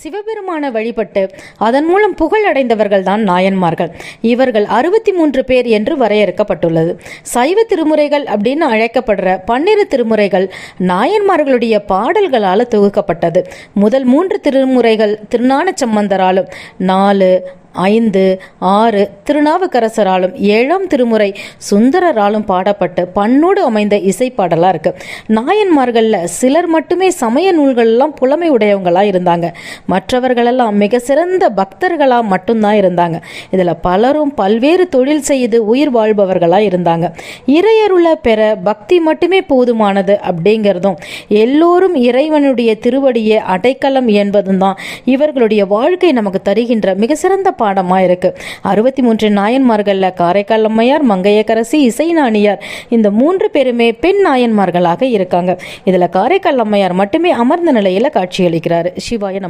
சிவபெருமான வழிபட்டு அதன் மூலம் புகழ் அடைந்தவர்கள் தான் நாயன்மார்கள். இவர்கள் 63 பேர் என்று வரையறுக்கப்பட்டுள்ளது. சைவ திருமுறைகள் அப்படின்னு அழைக்கப்படுற 12 திருமுறைகள் நாயன்மார்களுடைய பாடல்களால் தொகுக்கப்பட்டது. முதல் 3 திருமுறைகள் திருஞான சம்பந்தராலும், 4, 5, 6 திருநாவுக்கரசராலும், 7ஆம் திருமுறை சுந்தரராலும் பாடப்பட்டு பண்ணோடு அமைந்த இசைப்பாடலாக இருக்கு. நாயன்மார்களில் சிலர் மட்டுமே சமய நூல்களெல்லாம் புலமை உடையவங்களாக இருந்தாங்க. மற்றவர்களெல்லாம் மிக சிறந்த பக்தர்களாக மட்டும்தான் இருந்தாங்க. இதில் பலரும் பல்வேறு தொழில் செய்து உயிர் வாழ்பவர்களாக இருந்தாங்க. இறையருளை பெற பக்தி மட்டுமே போதுமானது அப்படிங்கிறதும், எல்லோரும் இறைவனுடைய திருவடியை அடைக்கலம் என்பதும் தான் இவர்களுடைய வாழ்க்கை நமக்கு தருகின்ற மிக சிறந்த பாடமாக இருக்கு. 63 நாயன்மார்கள்ல காரைக்கால் அம்மையார், மங்கையர்க்கரசி, இசைஞானியார் இந்த 3 பேருமே பெண் நாயன்மார்களாக இருக்காங்க. இதுல காரைக்கால் அம்மையார் மட்டுமே அமர்ந்த நிலையில காட்சியளிக்கிறார். சிவாய நம.